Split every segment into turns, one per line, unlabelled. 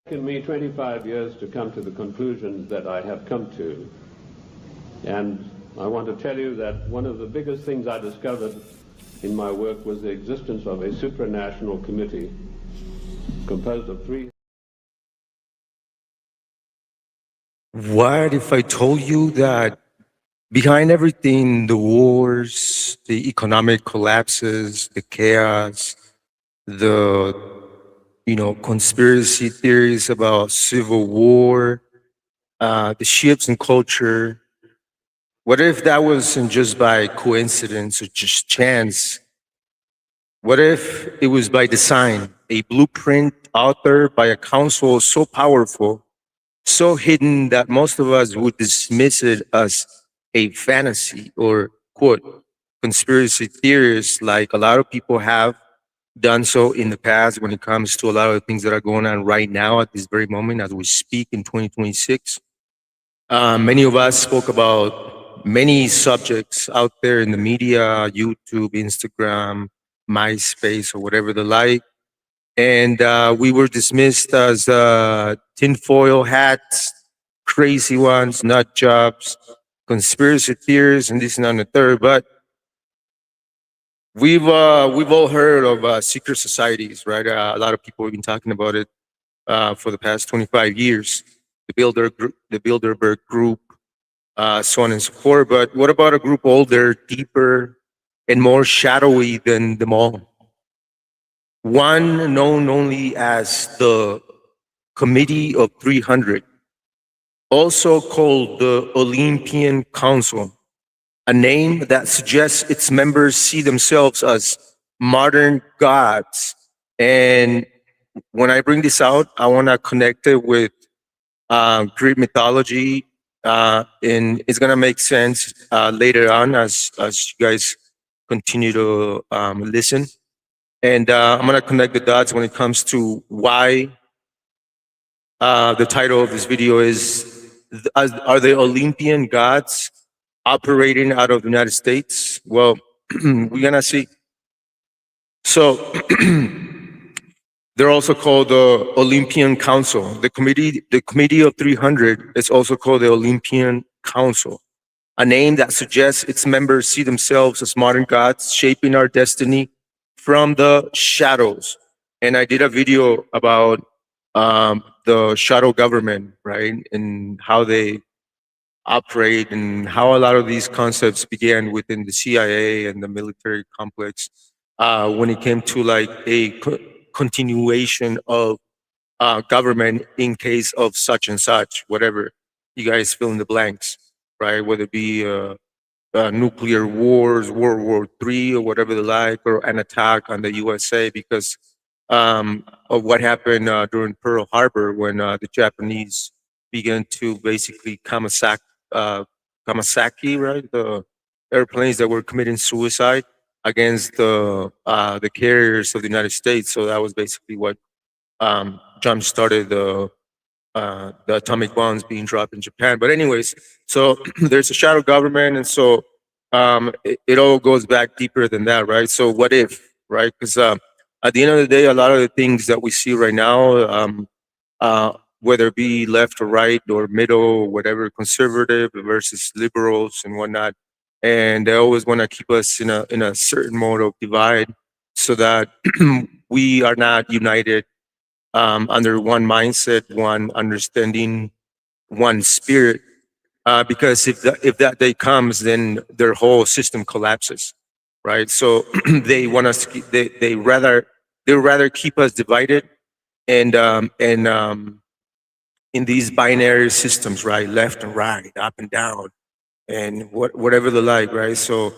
taken me 25 years to come to the conclusions that I have come to. And I want to tell you that one of the biggest things I discovered in my work was the existence of a supranational committee composed of three.
What if I told you that behind everything, the wars, the economic collapses, the chaos, the conspiracy theories about civil war, the shifts in culture, what if that wasn't just by coincidence or just chance? What if it was by design, a blueprint authored by a council so powerful, so hidden that most of us would dismiss it as a fantasy or, quote, conspiracy theories, like a lot of people have done so in the past when it comes to a lot of the things that are going on right now at this very moment as we speak in 2026. Many of us spoke about many subjects out there in the media, YouTube, Instagram, MySpace, or whatever the like. And we were dismissed as tinfoil hats, crazy ones, nut jobs, conspiracy theories, and this and that and the third. But we've all heard of secret societies, right? A lot of people have been talking about it for the past 25 years. The Bilderberg Group, so on and so forth. But what about a group older, deeper, and more shadowy than them all? One known only as the Committee of 300, also called the Olympian Council, a name that suggests its members see themselves as modern gods. And when I bring this out, I want to connect it with Greek mythology, and it's gonna make sense later on as you guys continue to listen. And I'm gonna connect the dots when it comes to why the title of this video is "Are the Olympian gods operating out of the United States?" Well, we're gonna see. So. They're also called the Olympian Council. The Committee of 300 is also called the Olympian Council, a name that suggests its members see themselves as modern gods shaping our destiny from the shadows. And I did a video about the shadow government, right, and how they operate and how a lot of these concepts began within the CIA and the military complex when it came to like a continuation of government in case of such and such, whatever you guys fill in the blanks, right? Whether it be nuclear wars, World War III, or whatever the like, or an attack on the USA because of what happened during Pearl Harbor when the Japanese began to basically Kamasaki, right? The airplanes that were committing suicide against the carriers of the United States. So that was basically what jump started the atomic bombs being dropped in Japan. But anyways, so there's a shadow government, and so it all goes back deeper than that, right? So what if, right? Because at the end of the day, a lot of the things that we see right now, whether it be left or right or middle or whatever, conservative versus liberals and whatnot, and they always want to keep us in a certain mode of divide, so that we are not united under one mindset, one understanding, one spirit. Because if that day comes, then their whole system collapses, right? So they want us to keep, they rather keep us divided and in these binary systems, right? Left and right, up and down, and whatever the like, right? So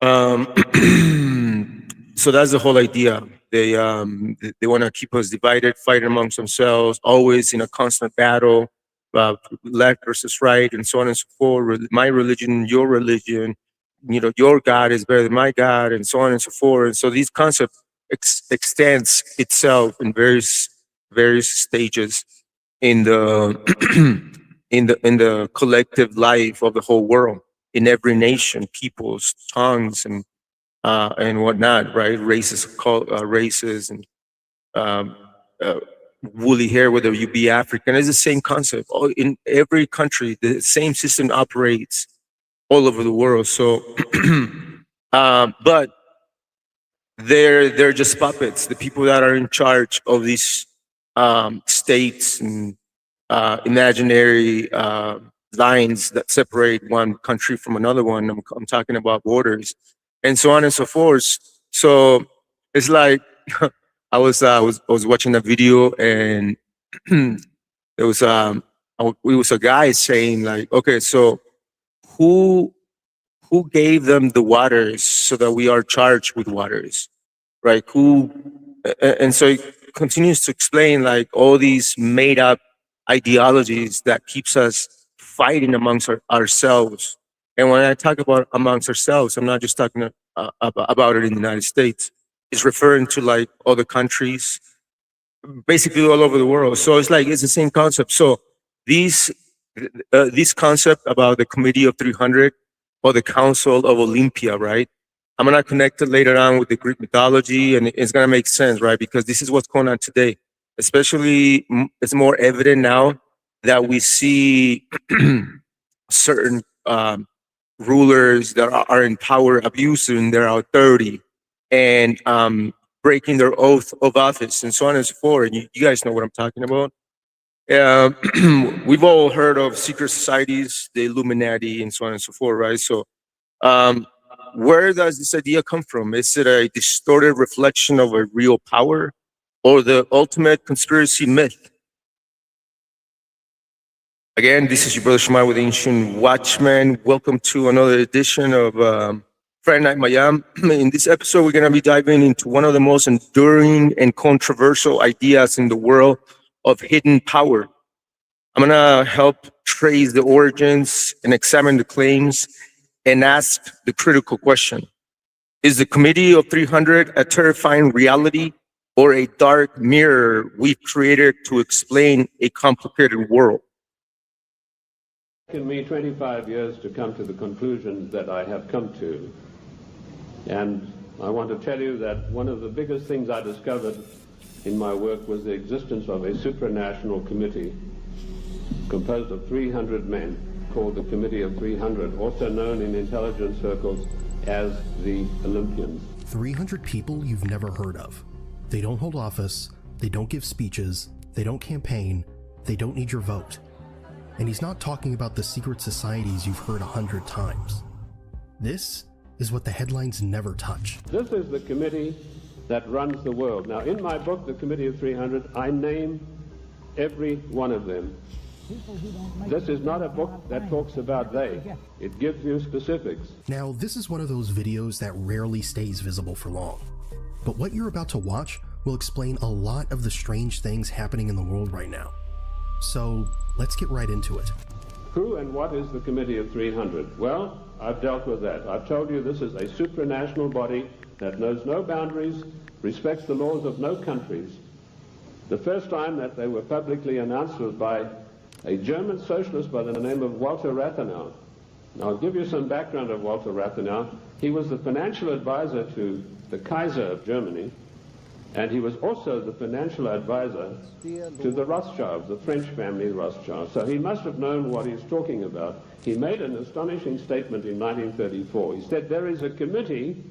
um, so that's the whole idea. They want to keep us divided, fight amongst themselves, always in a constant battle, left versus right, and so on and so forth. My religion, your religion, your God is better than my God, and so on and so forth. And so these concepts extends itself in various stages in the in the collective life of the whole world, in every nation, peoples, tongues, and whatnot, right? Races, races, and um, uh, woolly hair, whether you be African. It's the same concept. In every country, the same system operates all over the world. So, but they're just puppets. The people that are in charge of these states and imaginary lines that separate one country from another one. I'm talking about borders and so on and so forth. So it's like I was watching a video, and there was it was a guy saying like, okay, so who who gave them the waters so that we are charged with waters, right? And so it continues to explain like all these made up ideologies that keeps us fighting amongst ourselves. And when I talk about amongst ourselves, I'm not just talking about it in the United States. It's referring to like other countries, basically all over the world. So it's like it's the same concept. So these this concept about the Committee of 300 or the Council of Olympia, right? I'm gonna connect it later on with the Greek mythology, and it's gonna make sense, right? Because this is what's going on today. Especially, it's more evident now that we see certain rulers that are in power abusing their authority and breaking their oath of office and so on and so forth. And you guys know what I'm talking about. We've all heard of secret societies, the Illuminati, and so on and so forth, right? So, where does this idea come from? Is it a distorted reflection of a real power, or the ultimate conspiracy myth? Again, this is your brother Shemai with Ancient Watchmen. Welcome to another edition of Friday Night Miami. In this episode, we're going to be diving into one of the most enduring and controversial ideas in the world of hidden power. I'm going to help trace the origins and examine the claims and ask the critical question. Is the Committee of 300 a terrifying reality or a dark mirror we've created to explain a complicated world?
It's taken me 25 years to come to the conclusions that I have come to. And I want to tell you that one of the biggest things I discovered in my work was the existence of a supranational committee composed of 300 men called the Committee of 300, also known in intelligence circles as the Olympians.
300 people you've never heard of. They don't hold office, they don't give speeches, they don't campaign, they don't need your vote. And he's not talking about the secret societies you've heard 100 times. This is what the headlines never touch.
This is the committee that runs the world. Now, in my book, The Committee of 300, I name every one of them. This is not a book that talks about they. It gives you specifics.
Now, this is one of those videos that rarely stays visible for long. But what you're about to watch will explain a lot of the strange things happening in the world right now. So, let's get right into it.
Who and what is the Committee of 300? Well, I've dealt with that. I've told you this is a supranational body that knows no boundaries, respects the laws of no countries. The first time that they were publicly announced was by a German socialist by the name of Walter Rathenau. Now, I'll give you some background of Walter Rathenau. He was the financial advisor to the Kaiser of Germany, and he was also the financial advisor to the Rothschilds, the French family Rothschild. So he must have known what he's talking about. He made an astonishing statement in 1934. He said, there is a committee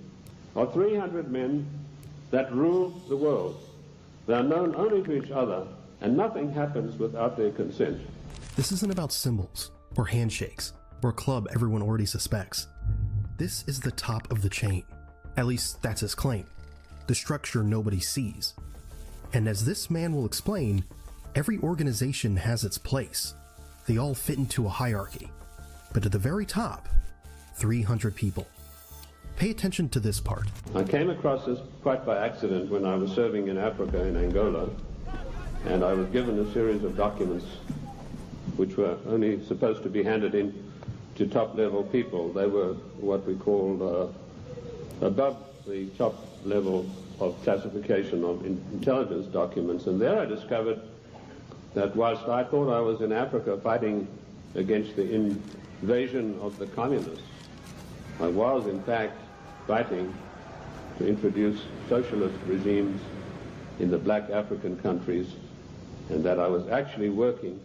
of 300 men that rule the world. They are known only to each other, and nothing happens without their consent.
This isn't about symbols, or handshakes, or a club everyone already suspects. This is the top of the chain. At least that's his claim. The structure nobody sees. And as this man will explain, every organization has its place. They all fit into a hierarchy. But at the very top, 300 people. Pay attention to this part.
I came across this quite by accident when I was serving in Africa, in Angola, and I was given a series of documents which were only supposed to be handed in to top-level people. They were what we call above the top level of classification of intelligence documents. And there I discovered that whilst I thought I was in Africa fighting against the invasion of the communists, I was in fact fighting to introduce socialist regimes in the black African countries and that I was actually working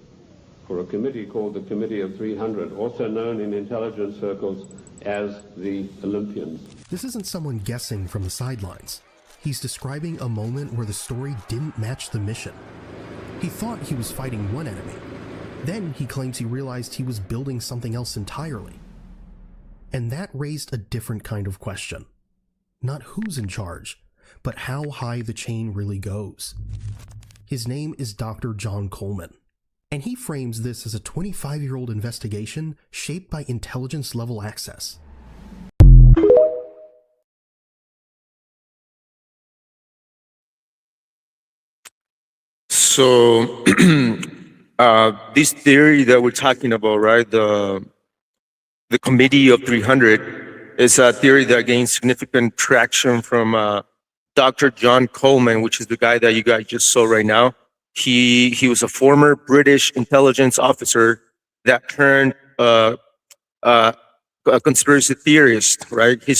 for a committee called the Committee of 300, also known in intelligence circles as the Olympians.
This isn't someone guessing from the sidelines. He's describing a moment where the story didn't match the mission. He thought he was fighting one enemy. Then he claims he realized he was building something else entirely. And that raised a different kind of question. Not who's in charge, but how high the chain really goes. His name is Dr. John Coleman, and he frames this as a 25-year-old investigation shaped by intelligence-level access.
So, this theory that we're talking about, right, the Committee of 300, is a theory that gained significant traction from Dr. John Coleman, which is the guy that you guys just saw right now. He was a former British intelligence officer that turned a conspiracy theorist, right? He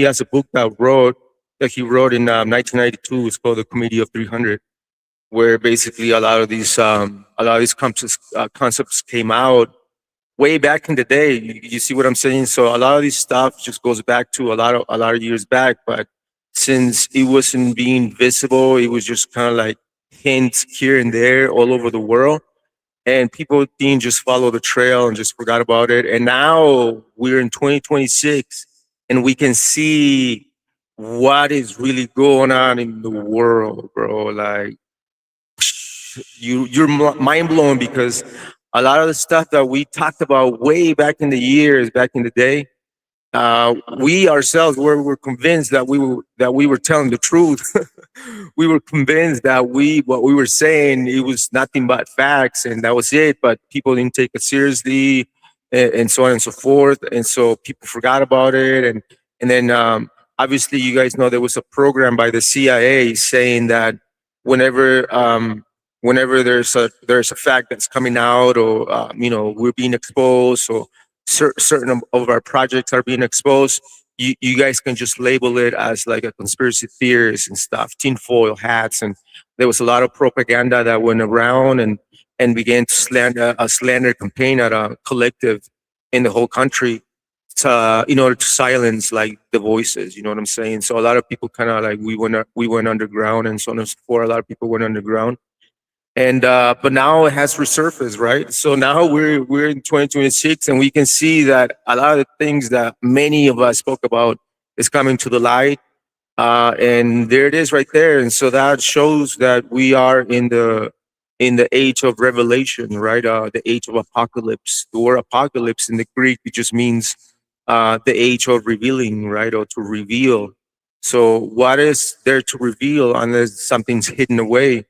has a book that he wrote in 1992. It's called The Committee of 300, where basically a lot of these concepts came out way back in the day. You see what I'm saying? So a lot of this stuff just goes back to a lot of years back, but since it wasn't being visible, it was just kind of like hints here and there all over the world, and people didn't just follow the trail and just forgot about it. And now we're in 2026, and we can see what is really going on in the world, bro. Like, you're mind blown, because a lot of the stuff that we talked about way back in the day, we ourselves were convinced that we were telling the truth. We were convinced that what we were saying, it was nothing but facts, and that was it. But people didn't take it seriously, and so on and so forth. And so people forgot about it. And then obviously, you guys know there was a program by the CIA saying that whenever there's a fact that's coming out, or we're being exposed, or certain of our projects are being exposed, you guys can just label it as like a conspiracy theorist and stuff, tinfoil hats. And there was a lot of propaganda that went around and began to slander campaign at a collective in the whole country, in order to silence like the voices. You know what I'm saying? So a lot of people kind of like, we went underground, and so on and so forth. A lot of people went underground. And but now it has resurfaced, right? So now we're in 2026, and we can see that a lot of the things that many of us spoke about is coming to the light, and there it is right there. And so that shows that we are in the age of revelation, right? The age of apocalypse. The word apocalypse in the Greek, it just means the age of revealing, right? Or to reveal. So what is there to reveal unless something's hidden away?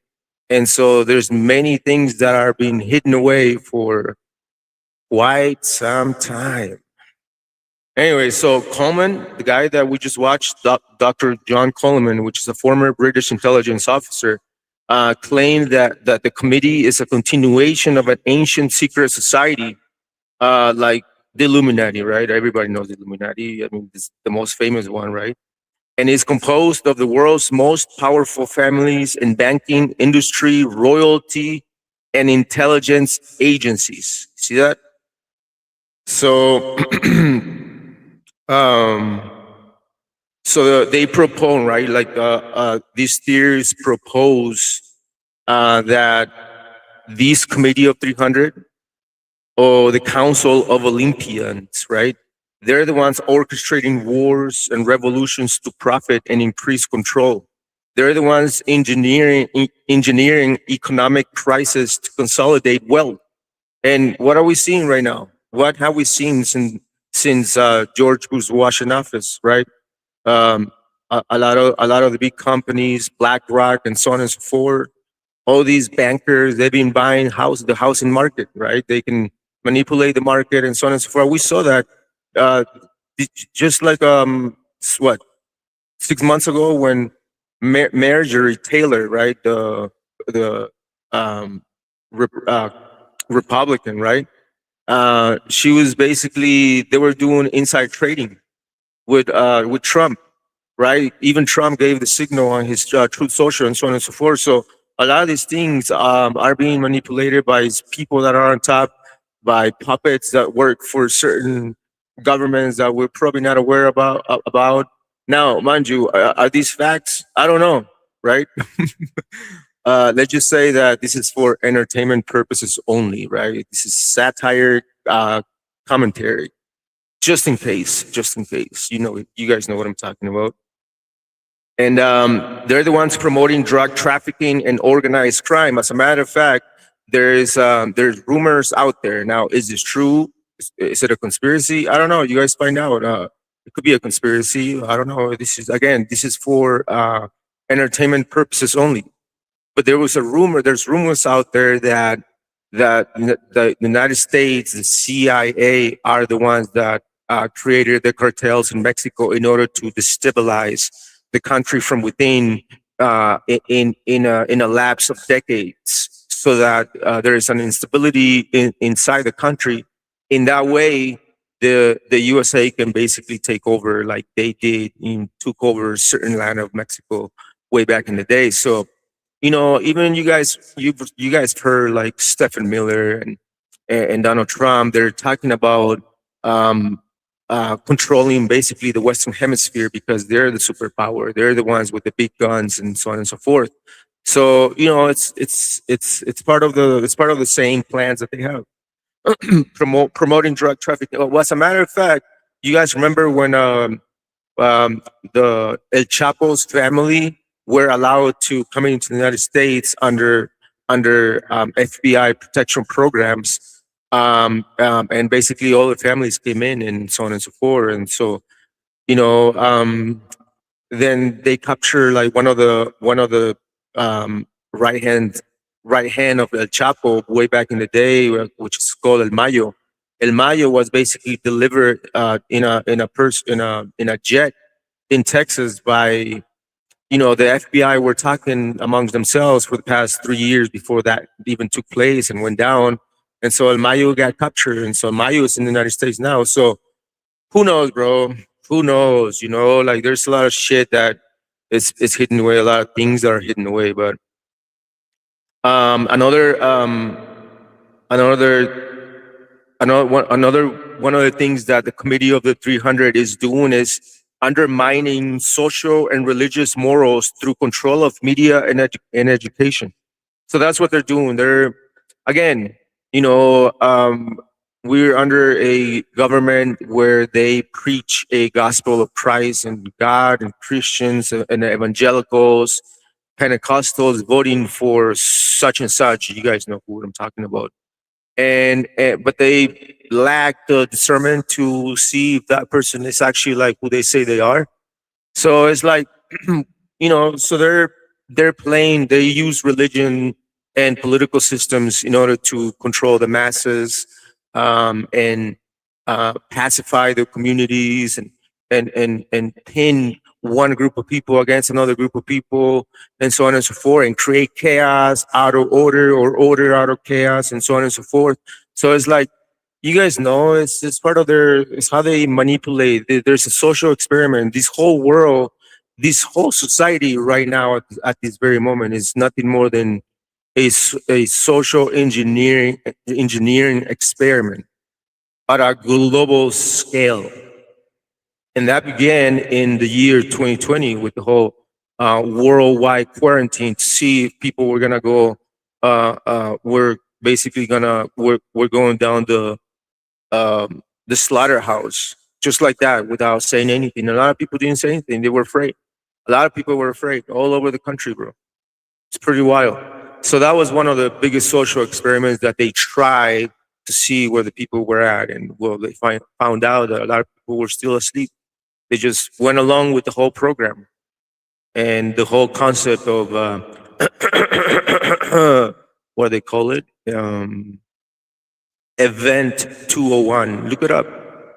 And so there's many things that are being hidden away for quite some time. Anyway, so Coleman, the guy that we just watched, Dr. John Coleman, which is a former British intelligence officer, claimed that the committee is a continuation of an ancient secret society, like the Illuminati, right? Everybody knows the Illuminati. I mean, it's the most famous one, right? And is composed of the world's most powerful families in banking, industry, royalty, and intelligence agencies. See that? So, so they propose, right? Like these theories propose that this Committee of 300, or the Council of Olympians, right? They're the ones orchestrating wars and revolutions to profit and increase control. They're the ones engineering economic crisis to consolidate wealth. And what are we seeing right now? What have we seen since George Bush was in office, right? A lot of the big companies, BlackRock and so on and so forth, all these bankers, they've been buying the housing market, right? They can manipulate the market and so on and so forth. We saw that just like 6 months ago when Marjorie Taylor, right, the Republican, right, she was basically, they were doing inside trading with Trump, right? Even Trump gave the signal on his Truth Social and so on and so forth. So a lot of these things are being manipulated by people that are on top, by puppets that work for certain governments that we're probably not aware about. Now, mind you, are these facts? I don't know, right? Let's just say that this is for entertainment purposes only, right? This is satire commentary, just in case, just in case. You know, you guys know what I'm talking about. And they're the ones promoting drug trafficking and organized crime. As a matter of fact, there's rumors out there. Now, is this true? Is it a conspiracy? I don't know. You guys find out. It could be a conspiracy. I don't know. This is for entertainment purposes only. But there was a rumor. There's rumors out there that the United States, the CIA, are the ones that created the cartels in Mexico in order to destabilize the country from within in a lapse of decades, so that there is an instability inside the country. In that way, the USA can basically take over, like they did and took over certain land of Mexico way back in the day. So, you know, even you guys heard like Stephen Miller and Donald Trump. They're talking about controlling basically the Western Hemisphere because they're the superpower. They're the ones with the big guns and so on and so forth. So, you know, it's part of the same plans that they have. Promoting drug trafficking. Well, as a matter of fact, you guys remember when the El Chapo's family were allowed to come into the United States under FBI protection programs, and basically all the families came in and so on and so forth. And so, you know, then they capture like one of the right hand of El Chapo way back in the day, which is called El Mayo. El Mayo was basically delivered in a jet in Texas by, you know, the FBI were talking amongst themselves for the past 3 years before that even took place and went down. And so El Mayo got captured. And so El Mayo is in the United States now. So who knows, bro? Who knows? You know, like there's a lot of shit that is hidden away, a lot of things that are hidden away. But another one of the things that the Committee of the 300 is doing is undermining social and religious morals through control of media and education. So that's what they're doing. They're, again, you know, we're under a government where they preach a gospel of Christ and God and Christians and evangelicals, Pentecostals voting for such and such. You guys know who I'm talking about. And but they lack the discernment to see if that person is actually like who they say they are. So it's like, you know, so they use religion and political systems in order to control the masses, and pacify the communities and pin one group of people against another group of people, and so on and so forth, and create chaos out of order or order out of chaos, and so on and so forth. So it's like, you guys know, it's part of it's how they manipulate. There's a social experiment. This whole world, this whole society right now at this very moment is nothing more than a social engineering experiment at a global scale. And that began in the year 2020 with the whole worldwide quarantine to see if people were gonna go. We're basically we're going down the slaughterhouse just like that without saying anything. A lot of people didn't say anything. They were afraid. A lot of people were afraid all over the country, bro. It's pretty wild. So that was one of the biggest social experiments that they tried to see where the people were at, and well, they found out that a lot of people were still asleep. They just went along with the whole program and the whole concept of what do they call it? Event 201. Look it up.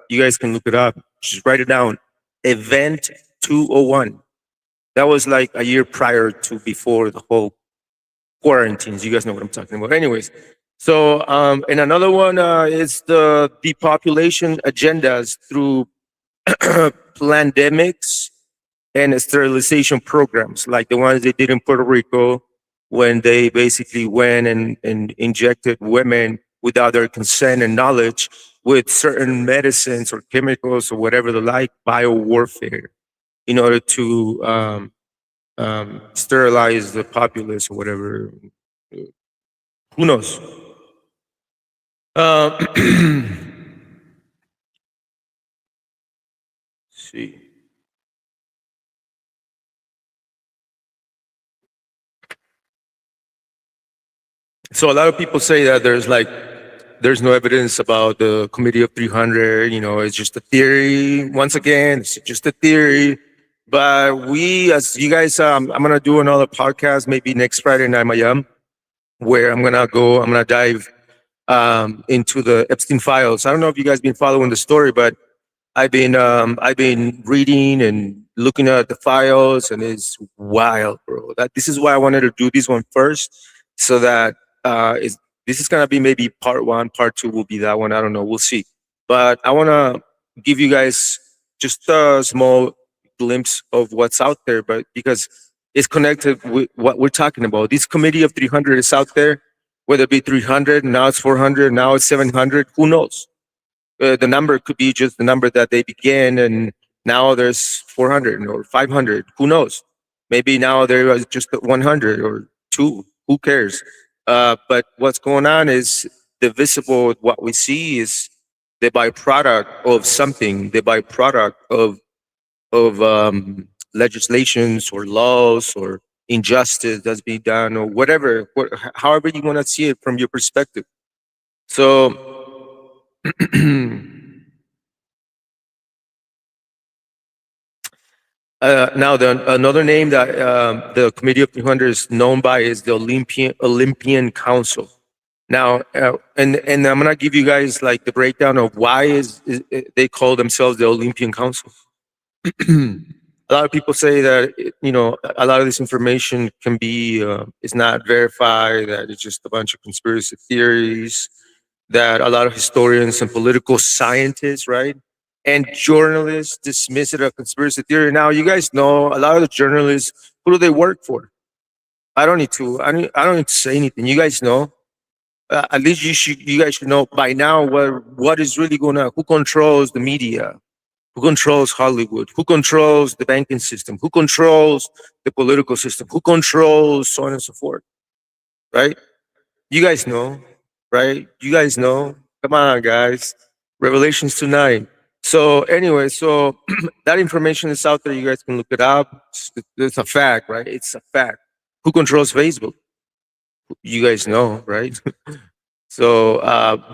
You guys can look it up. Just write it down. Event 201. That was like a year prior to before the whole quarantines. You guys know what I'm talking about. Anyways, so and another one is the depopulation agendas through pandemics and sterilization programs, like the ones they did in Puerto Rico when they basically went and injected women without their consent and knowledge with certain medicines or chemicals or whatever the like, biowarfare, in order to sterilize the populace or whatever. Who knows? See. So a lot of people say that there's no evidence about the Committee of 300. It's just a theory. Once again, it's just a theory. But we, as you guys, I'm gonna do another podcast maybe next Friday night, Miami, where I'm gonna dive into the Epstein files. I don't know if you guys been following the story, but I've been reading and looking at the files, and it's wild, bro. This is why I wanted to do this one first, so that this is gonna be maybe part one, part two will be that one. I don't know, we'll see. But I wanna give you guys just a small glimpse of what's out there, but because it's connected with what we're talking about. This committee of 300 is out there, whether it be 300, now it's 400, now it's 700, who knows? The number could be just the number that they began, and now there's 400 or 500. Who knows? Maybe now there was just 100 or two. Who cares? But what's going on is the visible. What we see is the byproduct of something. The byproduct of legislations or laws or injustice that's being done or whatever. However you want to see it from your perspective. So. Now, another name that the Committee of 300 is known by is the Olympian Council. Now, and I'm gonna give you guys like the breakdown of why is they call themselves the Olympian Council. A lot of people say that a lot of this information can be is not verified, that it's just a bunch of conspiracy theories, that a lot of historians and political scientists, right, and journalists dismiss it as a conspiracy theory. Now, you guys know a lot of the journalists. Who do they work for? I don't need to. I don't need to say anything. You guys know. At least you guys should know by now what is really going on. Who controls the media? Who controls Hollywood? Who controls the banking system? Who controls the political system? Who controls so on and so forth? Right? You guys know, right? You guys know. Come on, guys. Revelations tonight. So anyway, so that information is out there. You guys can look it up. It's a fact, right? It's a fact. Who controls Facebook? You guys know, right? So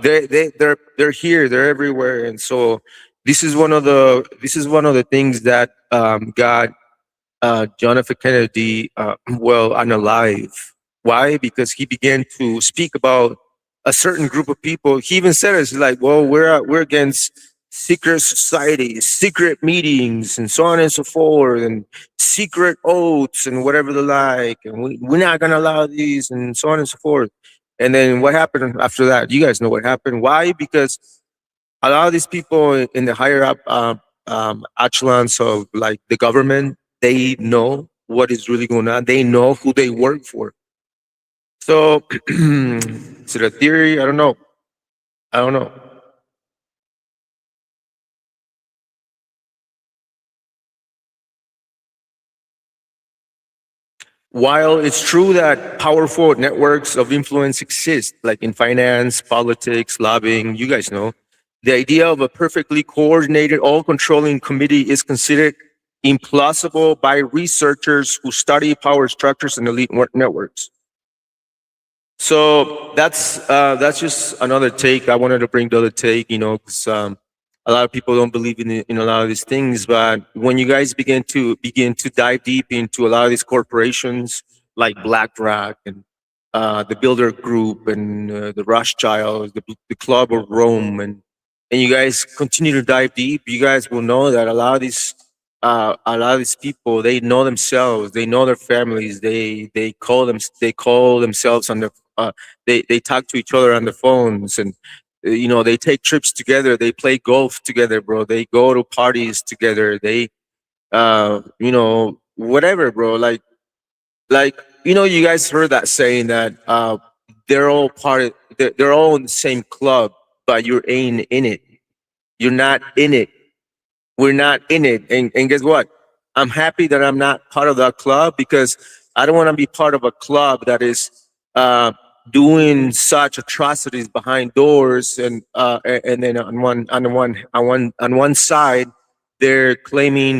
they're here. They're everywhere, and so this is one of the things that got John F. Kennedy unalive. Why? Because he began to speak about a certain group of people. He even said it's like, well, we're against secret societies, secret meetings, and so on and so forth, and secret oaths and whatever the like, and we're not gonna allow these, and so on and so forth. And then what happened after that? You guys know what happened. Why? Because a lot of these people in the higher up echelons of like the government, they know what is really going on. They know who they work for. So is it a theory? I don't know. I don't know. While it's true that powerful networks of influence exist, like in finance, politics, lobbying, you guys know, the idea of a perfectly coordinated, all-controlling committee is considered implausible by researchers who study power structures and elite networks. So that's just another take. I wanted to bring the other take, because a lot of people don't believe in a lot of these things. But when you guys begin to dive deep into a lot of these corporations like BlackRock and the Builder Group and the Rothschilds, the Club of Rome, and you guys continue to dive deep, you guys will know that a lot of these people, they know themselves, they know their families, they call themselves on their they talk to each other on the phones, and they take trips together, they play golf together, bro, they go to parties together, they whatever, bro, like Like, you guys heard that saying that they're all they're all in the same club, but you ain't in it. You're not in it. We're not in it. And guess what? I'm happy that I'm not part of that club, because I don't want to be part of a club that is uh, doing such atrocities behind doors, and then on one side they're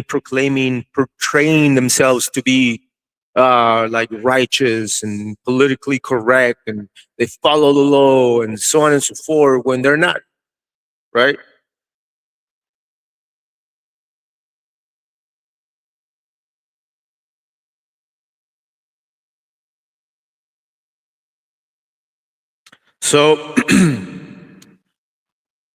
proclaiming, portraying themselves to be like righteous and politically correct, and they follow the law and so on and so forth, when they're not, right? So,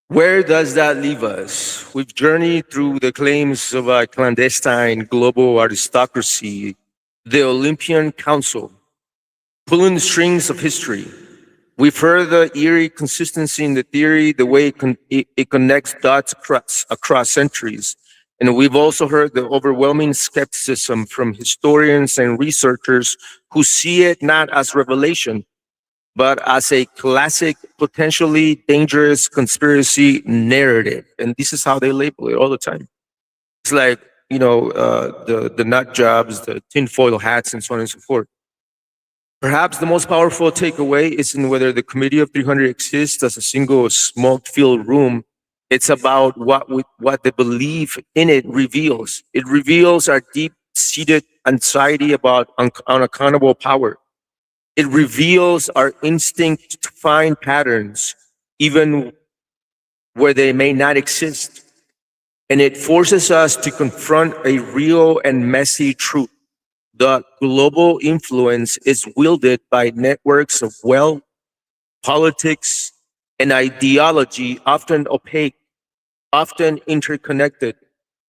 where does that leave us? We've journeyed through the claims of a clandestine global aristocracy, the Olympian Council, pulling the strings of history. We've heard the eerie consistency in the theory, the way it connects dots across centuries. And we've also heard the overwhelming skepticism from historians and researchers who see it not as revelation, but as a classic, potentially dangerous conspiracy narrative. And this is how they label it all the time. It's like, the nut jobs, the tinfoil hats, and so on and so forth. Perhaps the most powerful takeaway isn't whether the Committee of 300 exists as a single smoke-filled room. It's about what the belief in it reveals. It reveals our deep-seated anxiety about unaccountable power. It reveals our instinct to find patterns, even where they may not exist. And it forces us to confront a real and messy truth. The global influence is wielded by networks of wealth, politics, and ideology, often opaque, often interconnected,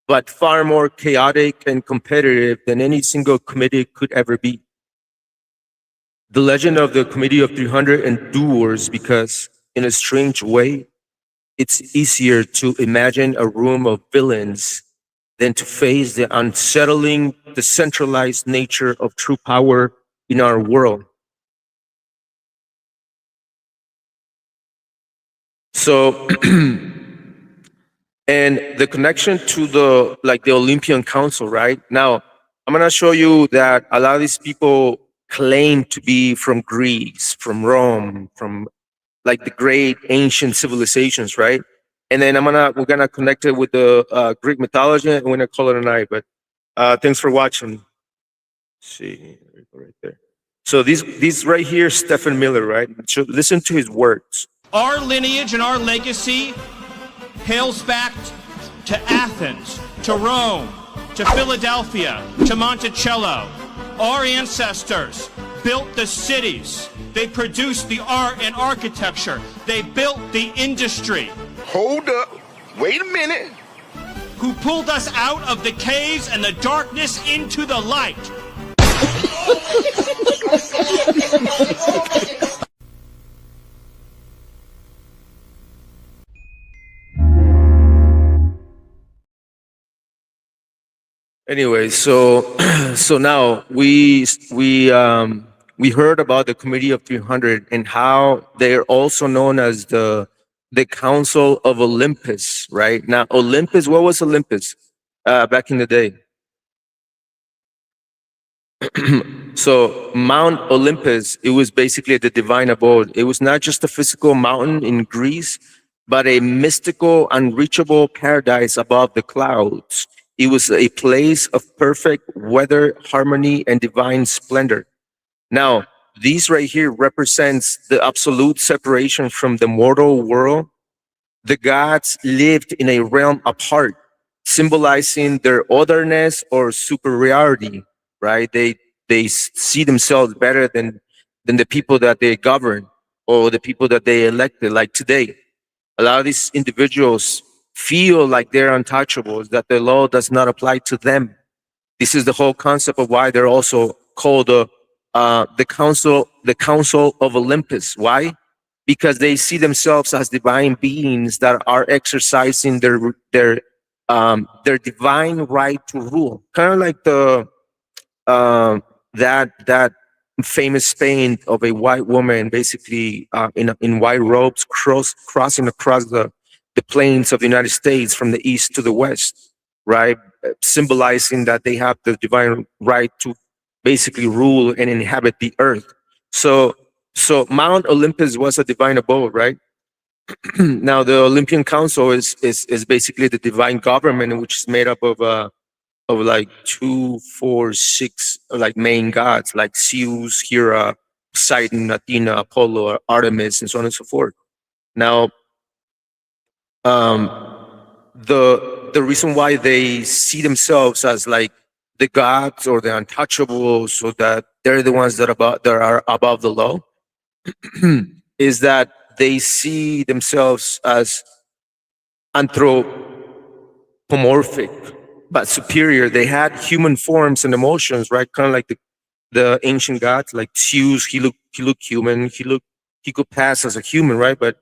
but far more chaotic and competitive than any single committee could ever be. The legend of the Committee of 300 endures because, in a strange way, it's easier to imagine a room of villains than to face the unsettling, decentralized nature of true power in our world. So, and the connection to the Olympian Council, right? Now, I'm gonna show you that a lot of these people claim to be from Greece, from Rome, from like the great ancient civilizations, right? And then we're gonna connect it with the Greek mythology, and we're gonna call it a night. But thanks for watching. Let's see, right there. So these right here, Stephen Miller, right? So listen to his words.
Our lineage and our legacy hails back to Athens, to Rome, to Philadelphia, to Monticello. Our ancestors built the cities. They produced the art and architecture. They built the industry.
Hold up. Wait a minute.
Who pulled us out of the caves and the darkness into the light.
Anyway, so now we heard about the Committee of 300 and how they're also known as the Council of Olympus, right? Now, Olympus, what was Olympus back in the day? So Mount Olympus, it was basically the divine abode. It was not just a physical mountain in Greece, but a mystical, unreachable paradise above the clouds. It was a place of perfect weather, harmony, and divine splendor. Now, these right here represents the absolute separation from the mortal world. The gods lived in a realm apart, symbolizing their otherness or superiority, right? They see themselves better than the people that they govern or the people that they elected, like today. A lot of these individuals feel like they're untouchables, that the law does not apply to them. This is the whole concept of why they're also called the Council of Olympus. Why? Because they see themselves as divine beings that are exercising their divine right to rule. Kind of like that famous paint of a white woman, basically in white robes, crossing across the plains of the United States from the east to the west, right? Symbolizing that they have the divine right to basically rule and inhabit the earth. So Mount Olympus was a divine abode, right? Now the Olympian Council is basically the divine government, which is made up of like 2, 4, 6 like main gods, like Zeus, Hera, Poseidon, Athena, Apollo, Artemis, and so on and so forth. Now, the reason why they see themselves as like the gods or the untouchables, so that they're the ones that are above the law, is that they see themselves as anthropomorphic but superior. They had human forms and emotions, right? Kind of like the ancient gods, like Zeus. He looked human. He could pass as a human, right? But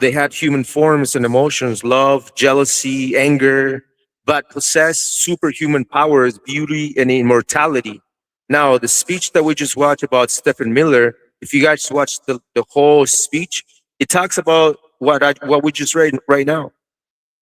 they had human forms and emotions, love, jealousy, anger, but possessed superhuman powers, beauty, and immortality. Now, the speech that we just watched about Stephen Miller, if you guys watch the whole speech, it talks about what we just read right now.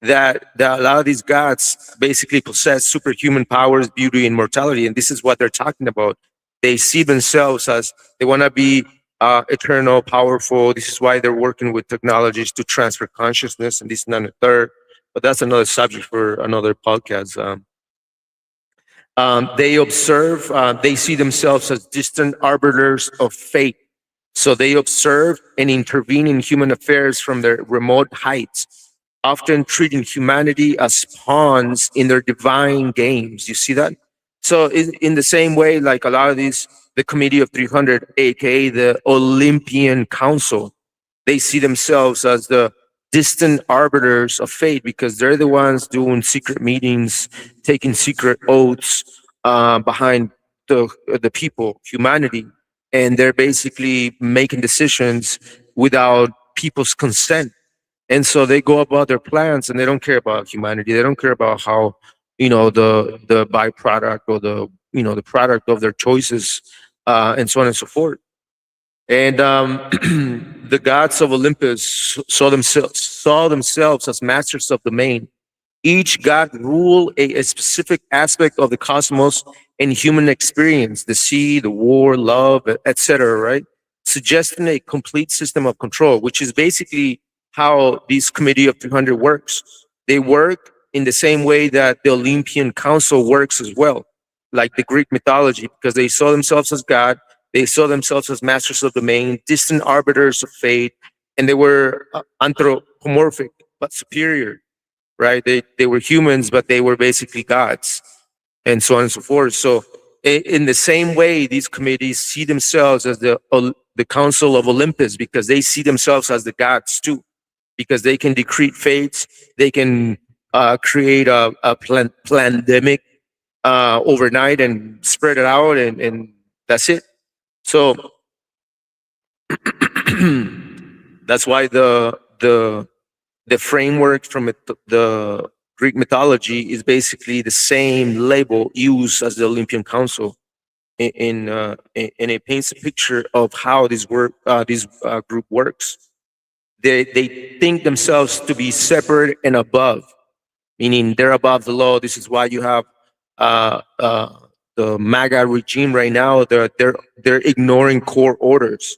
That a lot of these gods basically possess superhuman powers, beauty, and immortality, and this is what they're talking about. They see themselves as they want to be eternal, powerful. This is why they're working with technologies to transfer consciousness, and this and that and the third. But that's another subject for another podcast. They see themselves as distant arbiters of fate. So they observe and intervene in human affairs from their remote heights, often treating humanity as pawns in their divine games. You see that? So in the same way, like a lot of these, the Committee of 300, aka the Olympian Council, they see themselves as the distant arbiters of fate because they're the ones doing secret meetings, taking secret oaths behind the people, humanity, and they're basically making decisions without people's consent. And so they go about their plans and they don't care about humanity. They don't care about how, the byproduct or the product of their choices, and so on and so forth. And the gods of Olympus saw themselves as masters of domain. Each god ruled a specific aspect of the cosmos and human experience, the sea, the war, love, etc., right? Suggesting a complete system of control, which is basically how this Committee of 300 works. They work in the same way that the Olympian Council works as well, like the Greek mythology, because they saw themselves as God, they saw themselves as masters of domain, distant arbiters of fate, and they were anthropomorphic but superior, right? They were humans, but they were basically gods, and so on and so forth. So in the same way, these committees see themselves as the Council of Olympus because they see themselves as the gods too, because they can decree fates, they can create a pandemic overnight and spread it out, and that's it. So that's why the framework from the Greek mythology is basically the same label used as the Olympian Council, and it paints a picture of how this group works. They think themselves to be separate and above, meaning they're above the law. This is why you have the MAGA regime right now. They're ignoring court orders.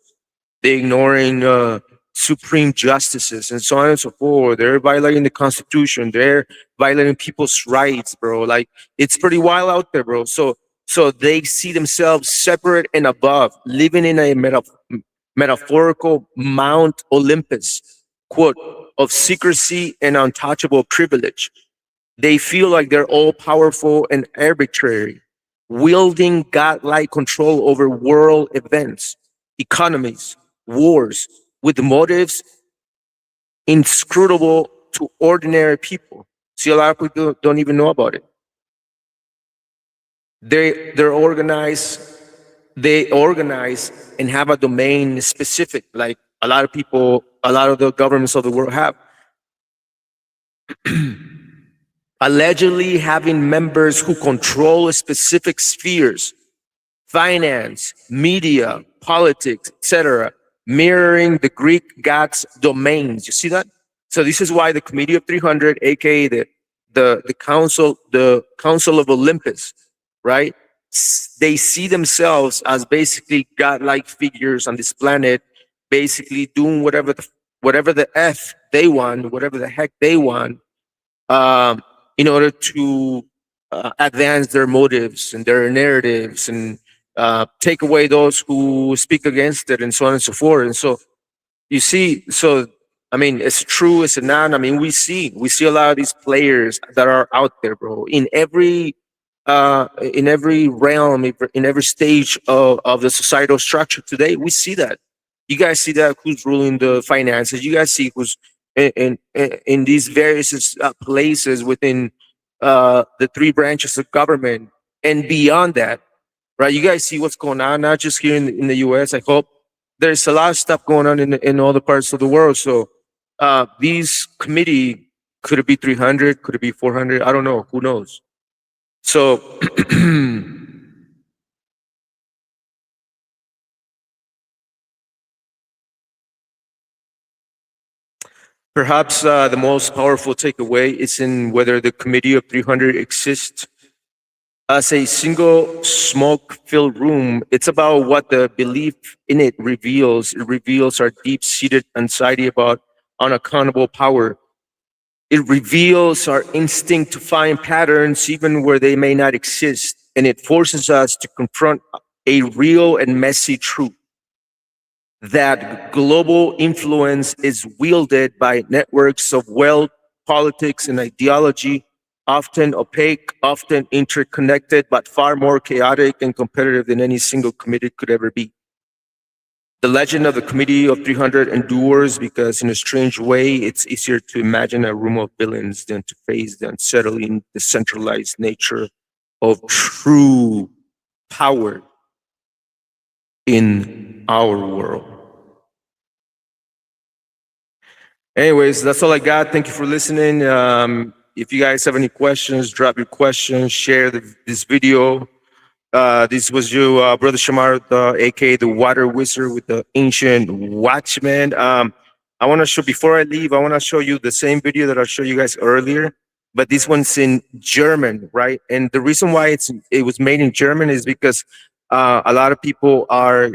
They're ignoring supreme justices and so on and so forth. They're violating the Constitution. They're violating people's rights, bro. Like, it's pretty wild out there, bro. So they see themselves separate and above, living in a metaphorical Mount Olympus, quote, of secrecy and untouchable privilege. They feel like they're all powerful and arbitrary, wielding godlike control over world events, economies, wars, with motives inscrutable to ordinary people. See, a lot of people don't even know about it. They're organized. They organize and have a domain specific, like a lot of the governments of the world have. Allegedly having members who control specific spheres, finance, media, politics, etc., mirroring the Greek gods' domains. You see that? So this is why the Committee of 300, aka the Council of Olympus, right? They see themselves as basically godlike figures on this planet, basically doing whatever the f they want, whatever the heck they want, in order to advance their motives and their narratives and take away those who speak against it, and so on and so forth. And so you see, so I mean, it's true, it's not. I mean, we see a lot of these players that are out there, bro, in every realm, in every stage of the societal structure today. We see that. You guys see that who's ruling the finances. You guys see who's in these various places within the three branches of government and beyond that, right? You guys see what's going on, not just here in the U.S. I hope there's a lot of stuff going on in all the parts of the world. So these committee, could it be 300? Could it be 400? I don't know. Who knows? So perhaps the most powerful takeaway is in whether the Committee of 300 exists as a single smoke-filled room. It's about what the belief in it reveals. It reveals our deep-seated anxiety about unaccountable power. It reveals our instinct to find patterns even where they may not exist. And it forces us to confront a real and messy truth: that global influence is wielded by networks of wealth, politics, and ideology, often opaque, often interconnected, but far more chaotic and competitive than any single committee could ever be. The legend of the Committee of 300 endures because, in a strange way, it's easier to imagine a room of villains than to face the unsettling, decentralized nature of true power in our world. Anyways, that's all I got. Thank you for listening. If you guys have any questions, drop your questions, share this video. This was you, Brother Shamar, aka the Water Wizard with the Ancient Watchman. I want to show, before I leave, I want to show you the same video that I showed you guys earlier, but this one's in German, right? And the reason why it was made in German is because a lot of people are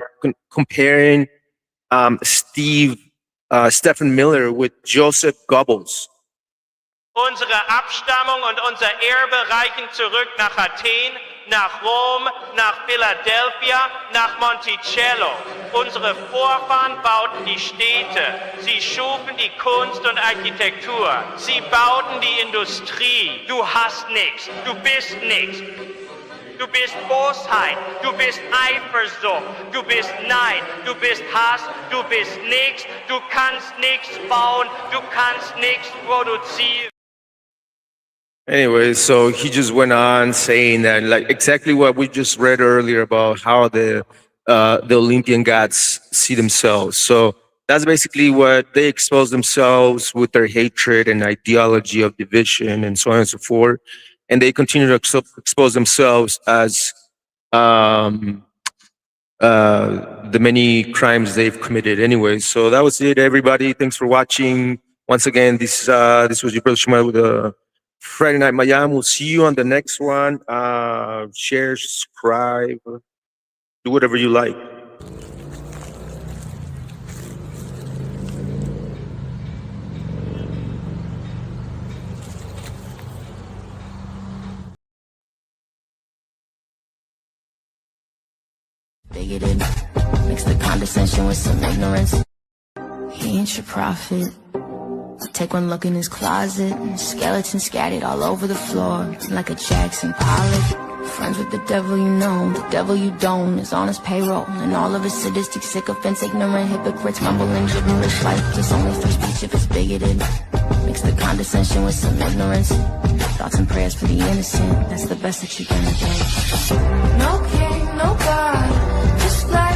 comparing Stephen Miller with Joseph Goebbels.
Unsere Abstammung und unser Erbe reichen zurück nach Athen, nach Rom, nach Philadelphia, nach Monticello. Unsere Vorfahren bauten die Städte, sie schufen die Kunst und Architektur, sie bauten die Industrie. Du hast nichts, du bist nichts. Du bist Bosheit, du bist Eifersucht, du bist Neid, du bist Hass, du bist nichts, du kannst nichts bauen, du kannst nichts produzieren.
Anyway, so he just went on saying that, like, exactly what we just read earlier about how the Olympian gods see themselves. So that's basically what they expose themselves with, their hatred and ideology of division and so on and so forth. And they continue to expose themselves as the many crimes they've committed. Anyway, so that was it, everybody. Thanks for watching. Once again, this was your brother Shmuel with the Friday Night Miami. We'll see you on the next one. Share, subscribe, do whatever you like.
Bigoted, mix the condescension with some ignorance. He ain't your prophet. Take one look in his closet, skeletons scattered all over the floor, like a Jackson Pollock. Friends with the devil you know, the devil you don't is on his payroll. And all of his sadistic sycophants, ignorant hypocrites, mumbling gibberish like it's only free speech if it's bigoted. Mix the condescension with some ignorance. Thoughts and prayers for the innocent, that's the best that you're gonna get. No king, no God, just like